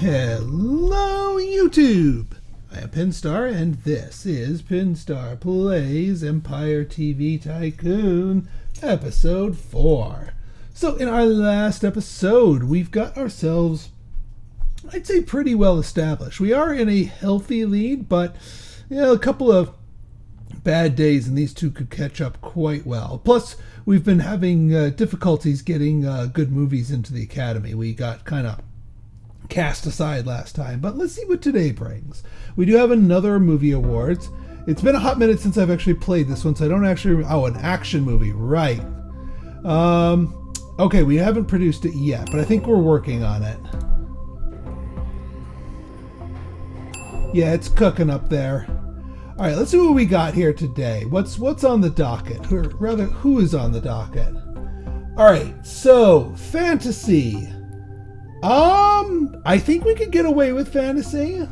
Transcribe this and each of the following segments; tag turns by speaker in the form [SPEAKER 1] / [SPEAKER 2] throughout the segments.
[SPEAKER 1] Hello, YouTube! I am Pinstar, and this is Pinstar Plays Empire TV Tycoon, Episode 4. So, in our last episode, we've got ourselves, I'd say, pretty well established. We are in a healthy lead, but a couple of bad days, and these two could catch up quite well. Plus, we've been having difficulties getting good movies into the Academy. We got kind of cast aside last time, but let's see what today brings. We do have another movie awards. It's been a hot minute since I've actually played this one, so I don't actually... Oh, an action movie, right. Okay, we haven't produced it yet, but I think we're working on it. Yeah, it's cooking up there. All right, let's see what we got here today. What's on the docket? Or rather, who is on the docket? All right, so fantasy. I think we could get away with fantasy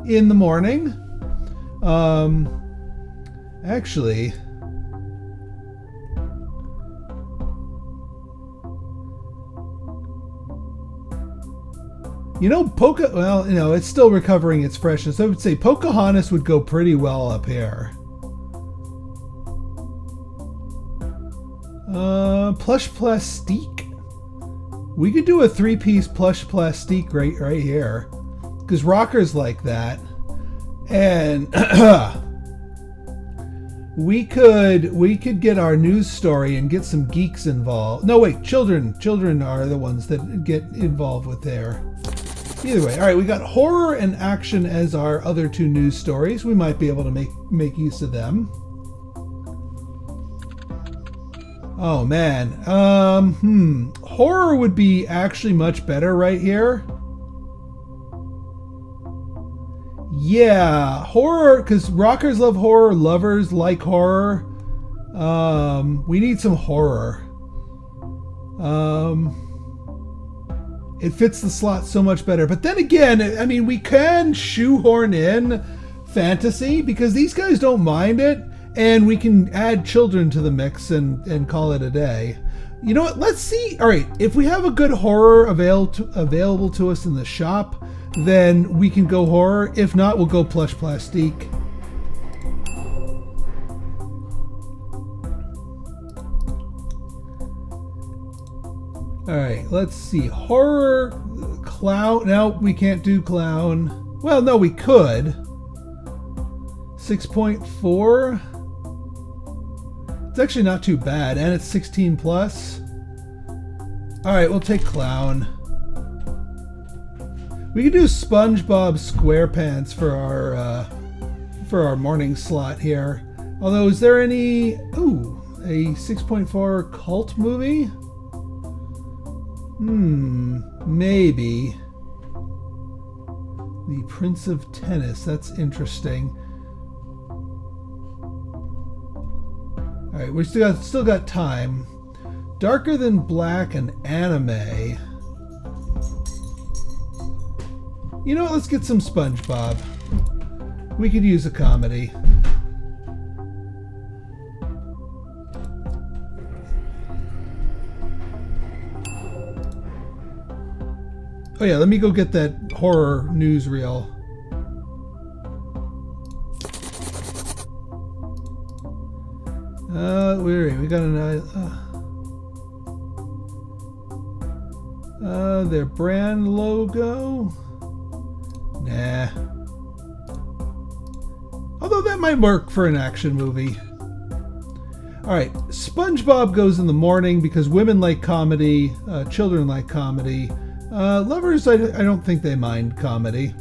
[SPEAKER 1] in the morning. Actually, it's still recovering its freshness. I would say Pocahontas would go pretty well up here. Plush plastique. We could do a 3-piece plush plastique right here, because rockers like that, and we could get our news story and get some geeks involved. No, wait, children are the ones that get involved with there. Either way, all right, we got horror and action as our other two news stories. We might be able to make use of them. Oh man, horror would be actually much better right here. Yeah, horror, because rockers love horror, lovers like horror. We need some horror. It fits the slot so much better. But then again, I mean, we can shoehorn in fantasy because these guys don't mind it. And we can add children to the mix and call it a day. You know what? Let's see. All right. If we have a good horror available to us in the shop, then we can go horror. If not, we'll go plush plastique. All right. Let's see. Horror, clown. No, we can't do clown. Well, no, we could. 6.4. It's actually not too bad, and it's 16 plus. All right, we'll take clown. We could do SpongeBob SquarePants for our morning slot here. Although, is there any? Ooh, a 6.4 cult movie? Maybe. The Prince of Tennis. That's interesting. All right, we still got time. Darker Than Black and anime. You know what? Let's get some SpongeBob. We could use a comedy. Oh yeah, let me go get that horror newsreel. Where are we? We got their brand logo. Nah. Although that might work for an action movie. All right, SpongeBob goes in the morning because women like comedy, children like comedy. Lovers, I don't think they mind comedy.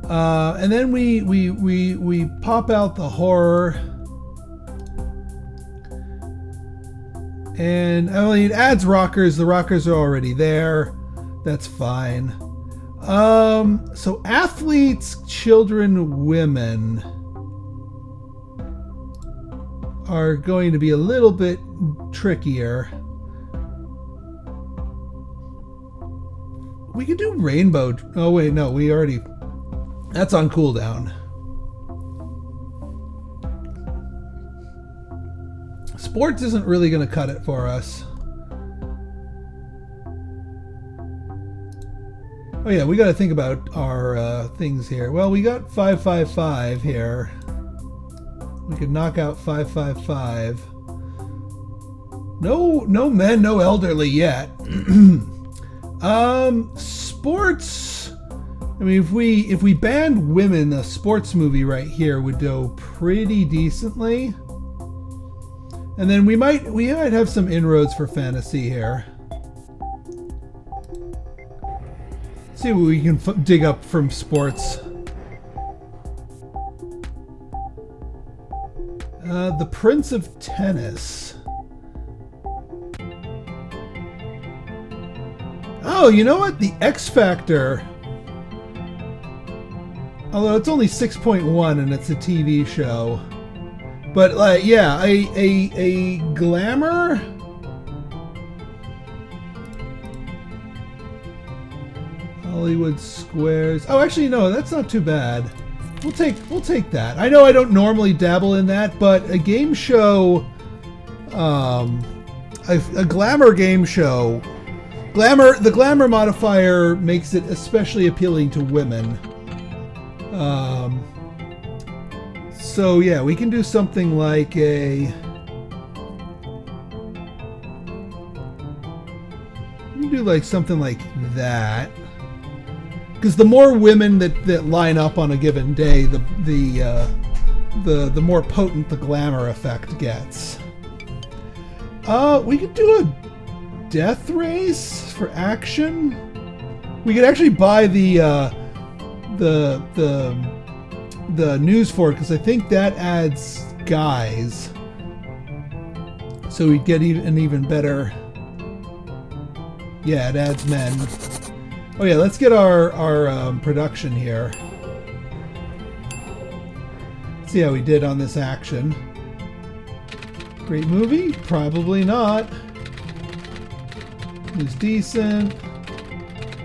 [SPEAKER 1] And then we pop out the horror. And it adds rockers. The rockers are already there. That's fine. So athletes, children, women are going to be a little bit trickier. We could do rainbow. Oh wait, no, we already... That's on cooldown. Sports isn't really going to cut it for us. Oh yeah, we got to think about our things here. Well, we got 555 here. We could knock out 555. No men, no elderly yet. Sports. I mean, if we banned women, a sports movie right here would go pretty decently. And then we might have some inroads for fantasy here. See what we can dig up from sports. The Prince of Tennis. Oh, you know what? The X Factor. Although it's only 6.1 and it's a TV show. But like, yeah, a glamour. Hollywood Squares. Oh, actually, no, that's not too bad. We'll take that. I know I don't normally dabble in that, but a game show, a glamour game show. The glamour modifier makes it especially appealing to women. So yeah, we can do something like we can do like something like that. Because the more women that line up on a given day, the more potent the glamour effect gets. We could do a death race for action. We could actually buy the news for it, because I think that adds guys, so we'd get an even better. Yeah, it adds men. Oh yeah, let's get our production here. See how we did on this action. Great movie? Probably not. It was decent.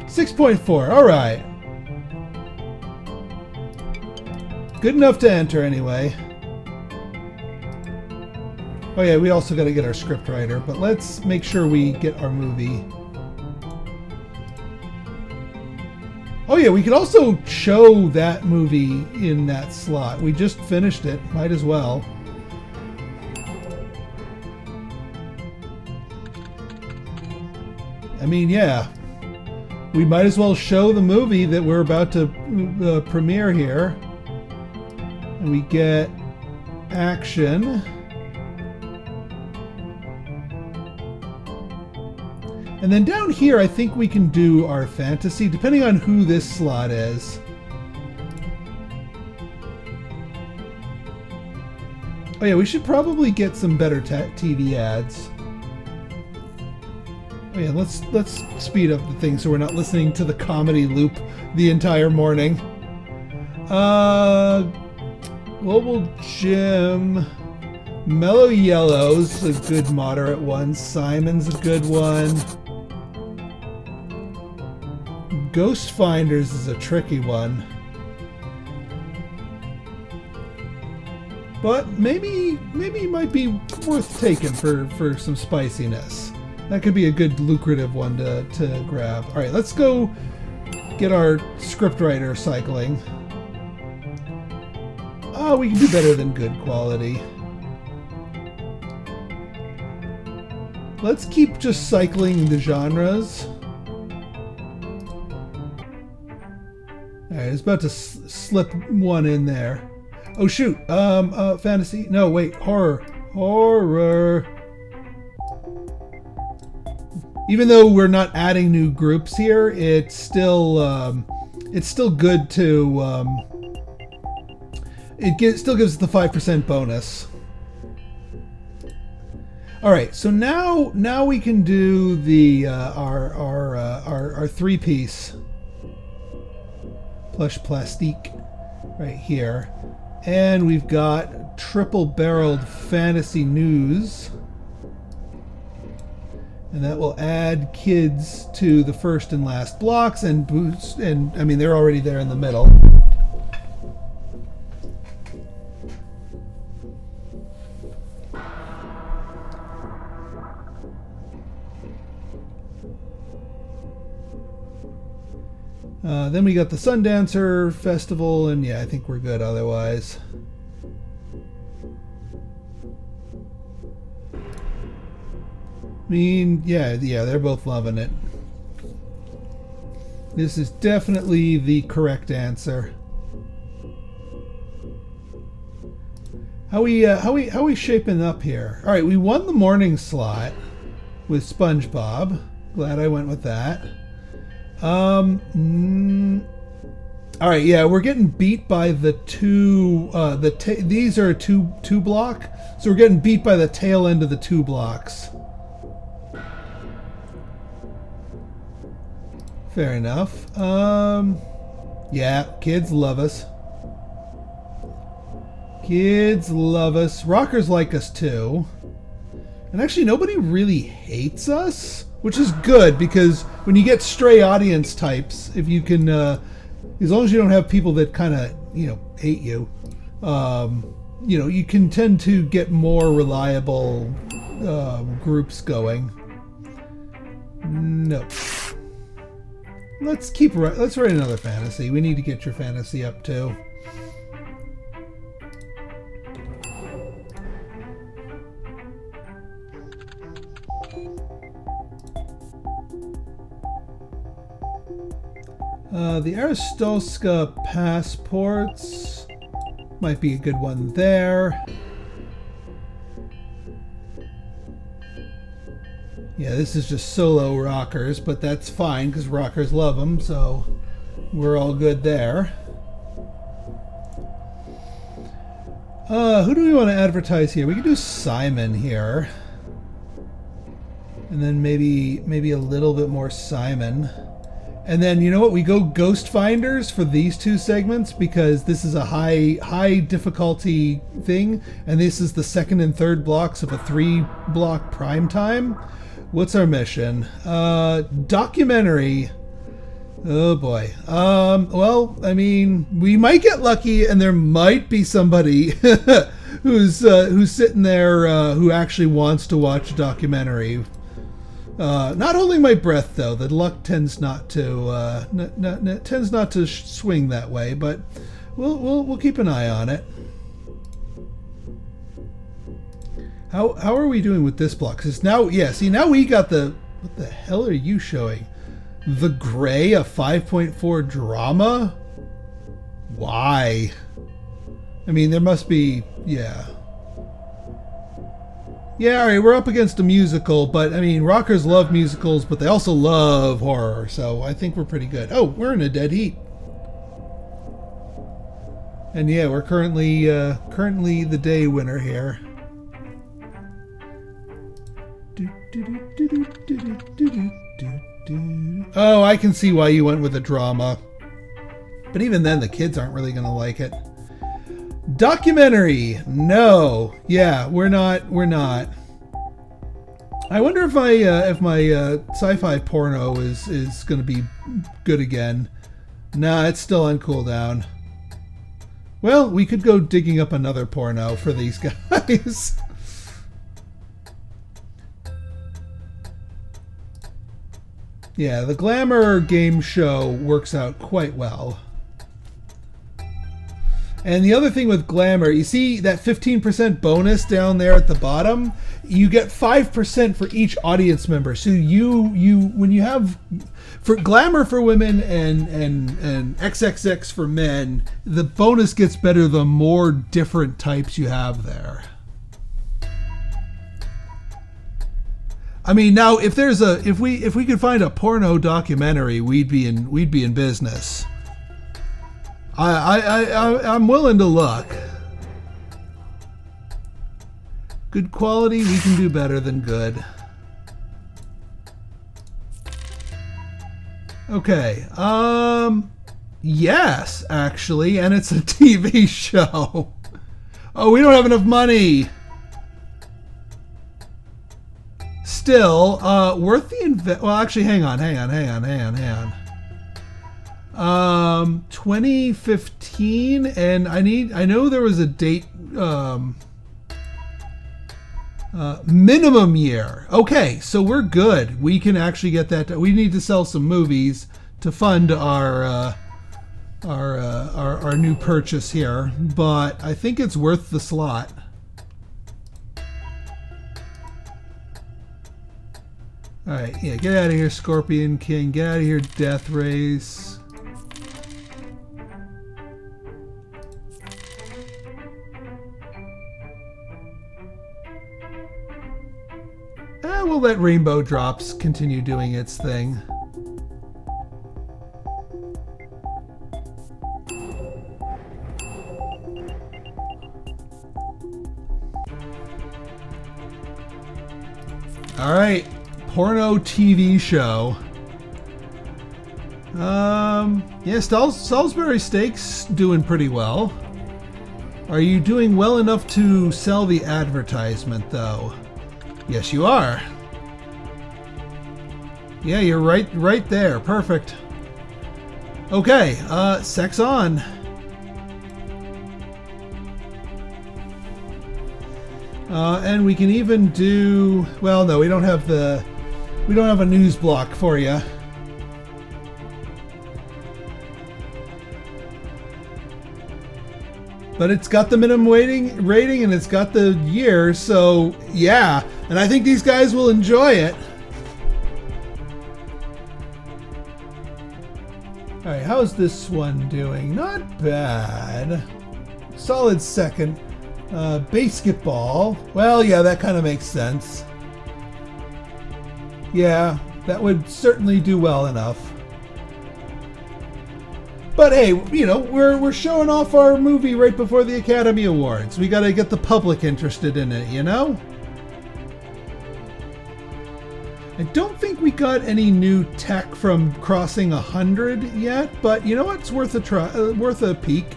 [SPEAKER 1] 6.4. All right. Good enough to enter anyway. Oh yeah, we also got to get our script writer, but let's make sure we get our movie. Oh yeah, we could also show that movie in that slot. We just finished it. Might as well. I mean, yeah. We might as well show the movie that we're about to premiere here. And we get action. And then down here, I think we can do our fantasy, depending on who this slot is. Oh yeah, we should probably get some better TV ads. Oh yeah, let's speed up the thing so we're not listening to the comedy loop the entire morning. Global Gym. Mellow Yellow's a good moderate one. Simon's a good one. Ghost Finders is a tricky one. But maybe it might be worth taking for some spiciness. That could be a good lucrative one to grab. Alright, let's go get our scriptwriter cycling. Oh, we can do better than good quality. Let's keep just cycling the genres. Alright, I was about to slip one in there. Oh shoot, fantasy? No, wait, horror. Horror. Even though we're not adding new groups here, it's still good to, still gives the 5% bonus. All right, so now we can do the our 3-piece plush plastique right here, and we've got triple-barreled fantasy news, and that will add kids to the first and last blocks and boost. And I mean, they're already there in the middle. Then we got the Sundancer Festival, and yeah, I think we're good otherwise. I mean, yeah, they're both loving it. This is definitely the correct answer. How we shaping up here? All right, we won the morning slot with SpongeBob. Glad I went with that. All right, yeah, we're getting beat by the two. These are a two block, so we're getting beat by the tail end of the 2 blocks. Fair enough. Yeah, kids love us. Kids love us. Rockers like us too. And actually, nobody really hates us, which is good because when you get stray audience types, if you can, as long as you don't have people that kind of, hate you, you can tend to get more reliable groups going. Nope. Let's write another fantasy. We need to get your fantasy up too. The Aristotska passports might be a good one there. Yeah, this is just solo rockers, but that's fine because rockers love them, so we're all good there. Who do we want to advertise here? We could do Simon here. And then maybe a little bit more Simon. And then, you know what? We go Ghost Finders for these 2 segments because this is a high difficulty thing, and this is the 2nd and 3rd blocks of a 3-block prime time. What's our mission? Documentary. Oh boy. Well, I mean, we might get lucky, and there might be somebody who's sitting there who actually wants to watch a documentary. Not holding my breath though. The luck tends not to swing that way, but we'll keep an eye on it. How are we doing with this block? Because now, yeah, see, now we got the... What the hell are you showing? The Gray, a 5.4 drama? Why? I mean, there must be... Yeah. Yeah, alright, we're up against a musical, but, I mean, rockers love musicals, but they also love horror, so I think we're pretty good. Oh, we're in a dead heat. And yeah, we're currently the day winner here. Oh, I can see why you went with a drama. But even then, the kids aren't really going to like it. Documentary. No. Yeah, we're not. I wonder if my sci-fi porno is going to be good again. Nah, it's still on cooldown. Well, we could go digging up another porno for these guys. Yeah, the glamour game show works out quite well. And the other thing with glamour, you see that 15% bonus down there at the bottom? You get 5% for each audience member. So you when you have for glamour for women and XXX for men, the bonus gets better the more different types you have there. I mean, now if we could find a porno documentary, we'd be in business. I'm willing to look. Good quality, we can do better than good. Okay. Yes, actually, and it's a TV show. Oh, we don't have enough money. Still, worth the invest. Well, actually, hang on. 2015, and I know there was a date, minimum year. Okay, so we're good. We can actually get that. We need to sell some movies to fund our new purchase here, but I think it's worth the slot. Alright, yeah, get out of here, Scorpion King. Get out of here, Death Race. We'll let Rainbow Drops continue doing its thing. Alright, porno TV show. Yeah, Salisbury Steak's doing pretty well. Are you doing well enough to sell the advertisement, though? Yes, you are. Yeah, you're right there. Perfect. Okay, sex on. And we can even do, well, no, we don't have a news block for you. But it's got the minimum rating and it's got the year, so yeah. And I think these guys will enjoy it. Alright, how's this one doing? Not bad. Solid second. Basketball. Well, yeah, that kind of makes sense. Yeah, that would certainly do well enough. But hey, you know, we're showing off our movie right before the Academy Awards. We gotta get the public interested in it, you know? I don't think we got any new tech from crossing 100 yet, but you know what? It's worth a try, worth a peek.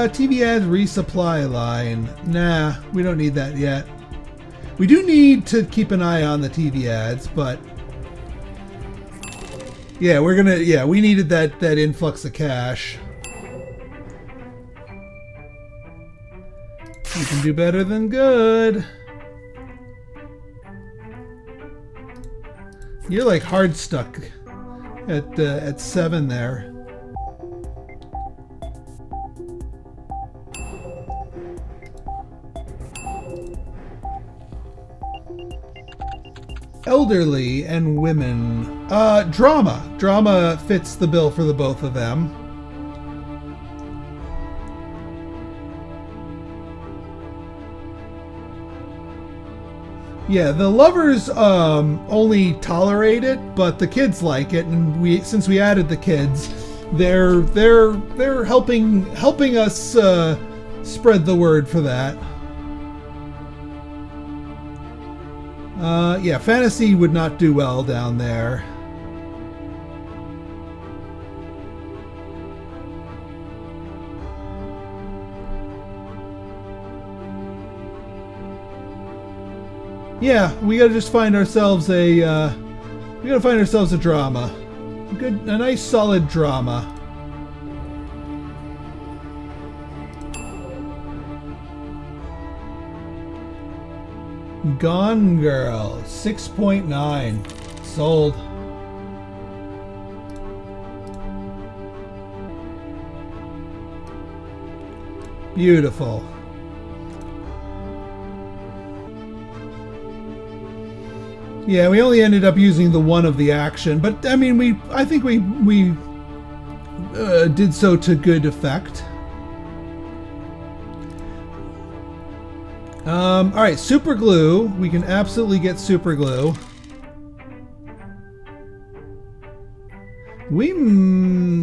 [SPEAKER 1] TV ads resupply line. Nah, we don't need that yet. We do need to keep an eye on the TV ads, but yeah, we needed that influx of cash. You can do better than good. You're like hard stuck at 7 there. Elderly and women. Drama. Drama fits the bill for the both of them. Yeah, the lovers only tolerate it, but the kids like it, and since we added the kids, they're helping us spread the word for that. Yeah, fantasy would not do well down there. Yeah, we gotta just find ourselves a drama. A nice solid drama. Gone Girl, 6.9. Sold. Beautiful. Yeah, we only ended up using the one of the action, but I mean, I think we did so to good effect. All right, super glue. We can absolutely get super glue.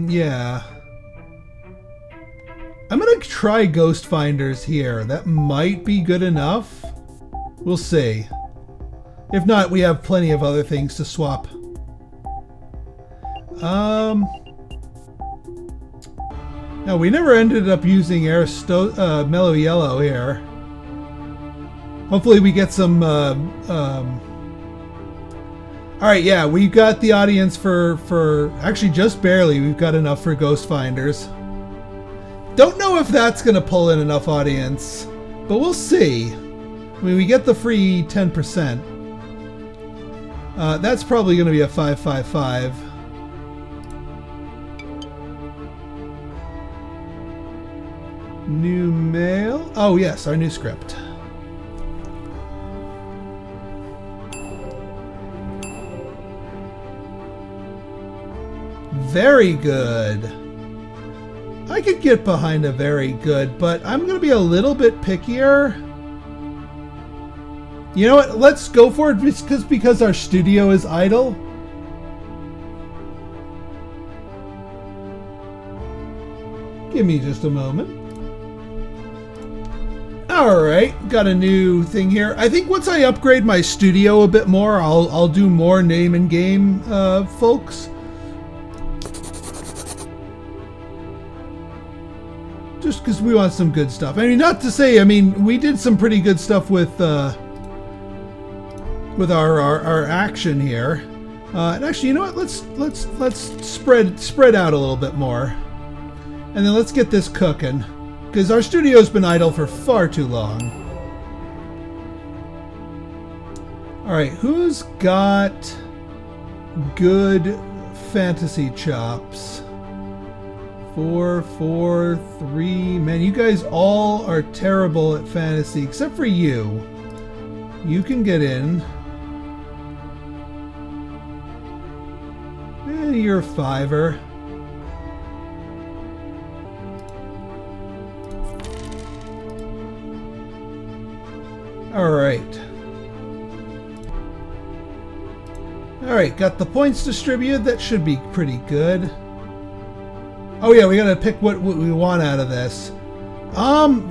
[SPEAKER 1] Yeah. I'm gonna try Ghost Finders here. That might be good enough. We'll see. If not, we have plenty of other things to swap. No, we never ended up using Mellow Yellow here. Hopefully we get some... Alright, yeah, we've got the audience for... Actually, just barely. We've got enough for Ghost Finders. Don't know if that's going to pull in enough audience. but we'll see. I mean, we get the free 10%. That's probably going to be a 555. New mail. Oh, yes, our new script. Very good. I could get behind a very good, but I'm going to be a little bit pickier. You know what? Let's go for it because our studio is idle. Give me just a moment. Alright, got a new thing here. I think once I upgrade my studio a bit more, I'll do more name and game folks. Just because we want some good stuff. I mean, not to say, I mean, we did some pretty good stuff with our action here. And actually, you know what? Let's spread out a little bit more, and then let's get this cooking because our studio's been idle for far too long. All right, who's got good fantasy chops? 4, 4, 3. Man, you guys all are terrible at fantasy except for you. You can get in. You're a 5er. Alright. Alright, got the points distributed. That should be pretty good. Oh yeah, we gotta pick what we want out of this.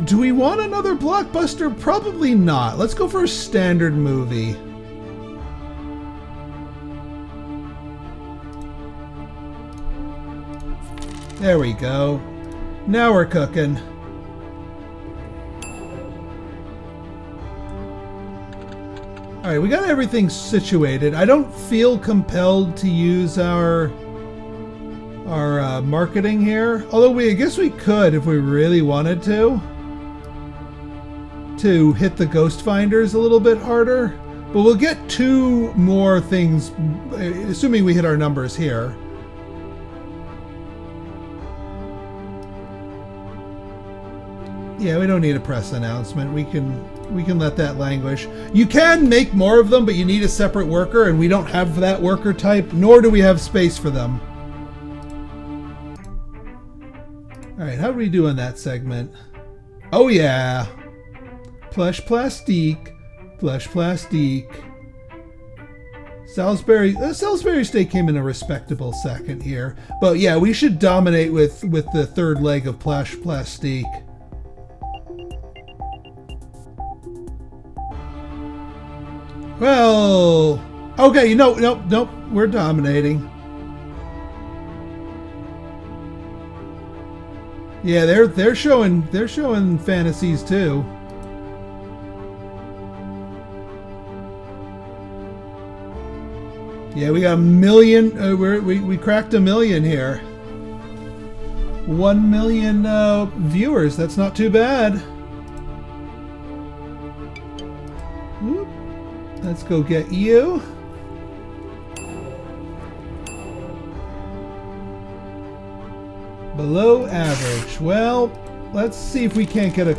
[SPEAKER 1] Do we want another blockbuster? Probably not. Let's go for a standard movie. There we go. Now we're cooking. Alright, we got everything situated. I don't feel compelled to use our marketing here. Although I guess we could if we really wanted to hit the ghost finders a little bit harder. But we'll get 2 more things, assuming we hit our numbers here. Yeah, we don't need a press announcement. We can let that languish. You can make more of them, but you need a separate worker, and we don't have that worker type, nor do we have space for them. Alright, how do we do on that segment? Oh yeah! Plush plastique. Plush plastique. Salisbury steak came in a respectable second here. But yeah, we should dominate with the third leg of plush plastique. Well, okay, nope, we're dominating. Yeah, they're showing fantasies too. Yeah, we got 1 million. We cracked 1 million here. 1 million viewers. That's not too bad. Whoop. Let's go get you. Below average. Well, let's see if we can't get a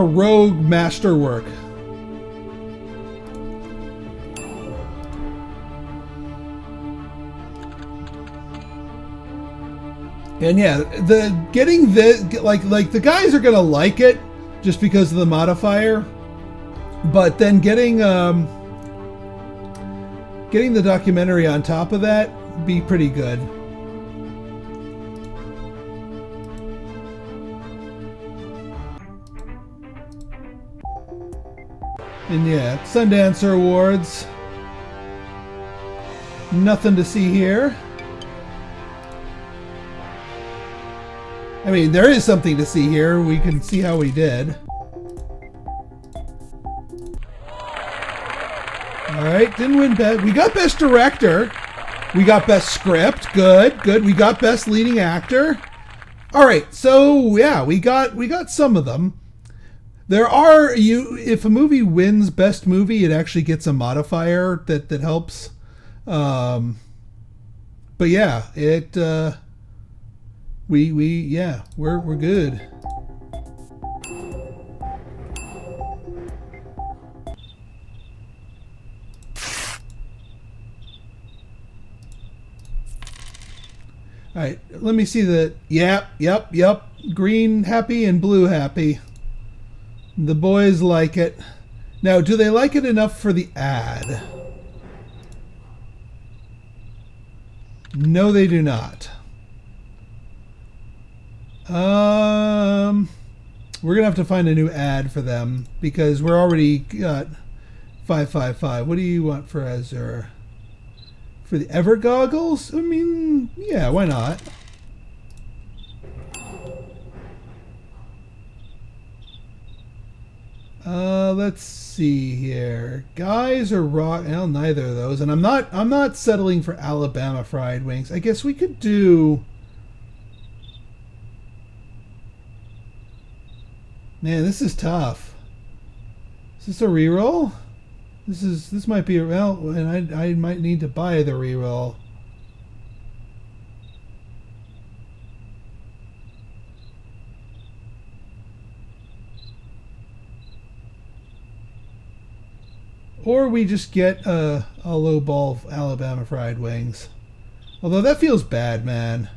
[SPEAKER 1] rogue masterwork. And yeah, getting the guys are gonna like it just because of the modifier, but then getting the documentary on top of that be pretty good. And yeah, Sundancer Awards. Nothing to see here. I mean, there is something to see here. We can see how we did. Alright, didn't win best. We got Best Director. We got Best Script. Good. We got Best Leading Actor. Alright, so yeah, we got some of them. There are if a movie wins best movie, it actually gets a modifier that helps. But yeah, we're good. All right, let me see the yep. Green happy and blue happy. The boys like it. Now, do they like it enough for the ad? No, they do not. We're gonna have to find a new ad for them because we're already got 555. What do you want for Azure? For the Ever goggles? I mean, yeah, why not? Let's see here. Guys or rock? Well, neither of those. And I'm not settling for Alabama fried wings. I guess we could do. Man, this is tough. Is this a reroll? This might be well, and I might need to buy the reroll. Or we just get a low ball of Alabama fried wings. Although that feels bad, man.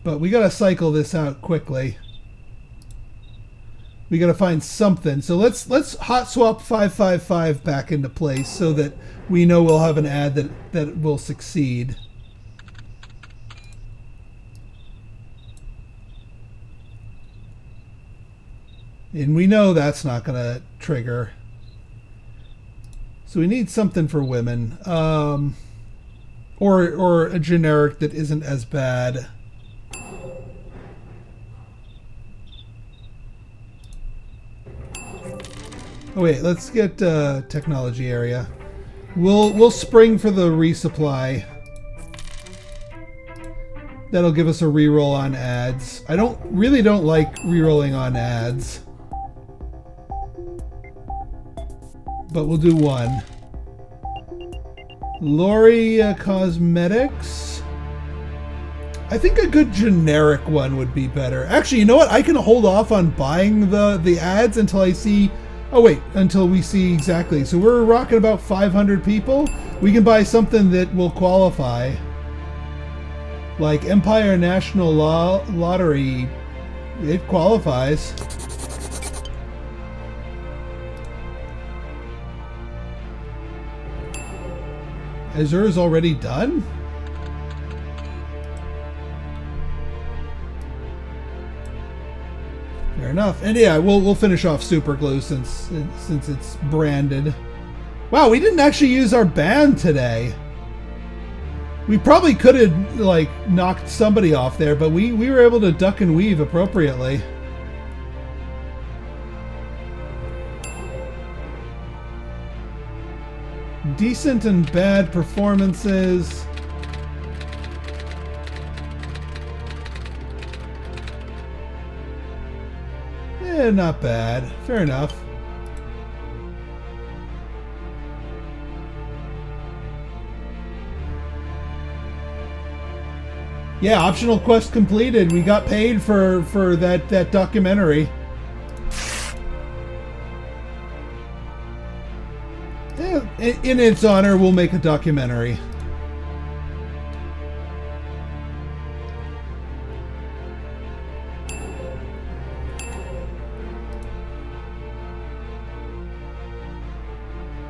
[SPEAKER 1] But we gotta cycle this out quickly. We gotta find something. So let's hot swap 555 back into place so that we know we'll have an ad that will succeed. And we know that's not going to trigger. So we need something for women. Or a generic that isn't as bad. Oh wait, let's get technology area. We'll spring for the resupply. That'll give us a reroll on ads. I really don't like rerolling on ads. But we'll do one. Lori Cosmetics. I think a good generic one would be better. Actually, you know what? I can hold off on buying the ads until I see... Oh wait, until we see exactly. So we're rocking about 500 people. We can buy something that will qualify. Like Empire National Lottery. It qualifies. Azure is already done? Fair enough. And yeah, we'll finish off Super Glue since it's branded. Wow, we didn't actually use our band today. We probably could have like knocked somebody off there, but we were able to duck and weave appropriately. Decent and bad performances. Not bad. Fair enough. Yeah, optional quest completed. We got paid for that documentary. In its honor, we'll make a documentary.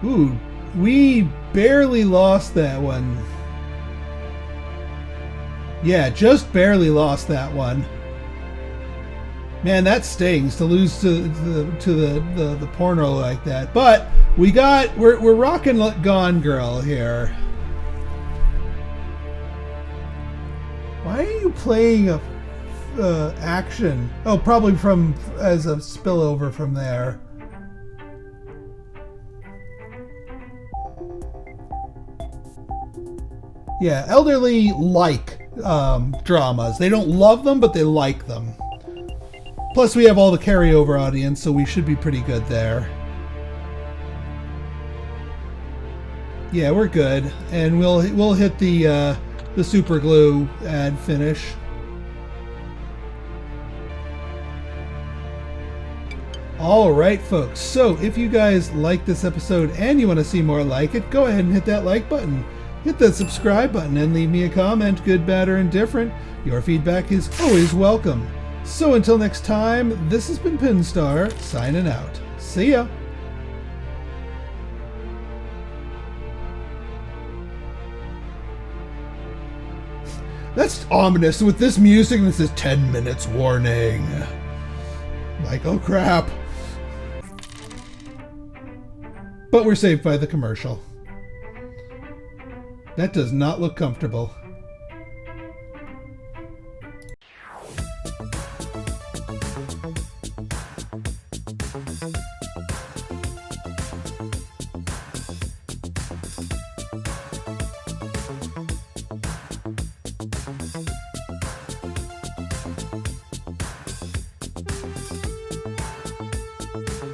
[SPEAKER 1] Ooh, we barely lost that one. Yeah, just barely lost that one. Man, that stings to lose to the porno like that. But we're rocking Gone Girl here. Why are you playing a action? Oh, probably as a spillover from there. Yeah, elderly like dramas. They don't love them, but they like them. Plus, we have all the carryover audience, so we should be pretty good there. Yeah, we're good, and we'll hit the super glue ad finish. All right, folks. So if you guys like this episode and you want to see more like it, go ahead and hit that like button. Hit that subscribe button and leave me a comment, good, bad, or indifferent. Your feedback is always welcome. So until next time, this has been Pinstar, signing out. See ya! That's ominous. With this music, this is 10 minutes warning. Like, oh crap. But we're saved by the commercial. That does not look comfortable.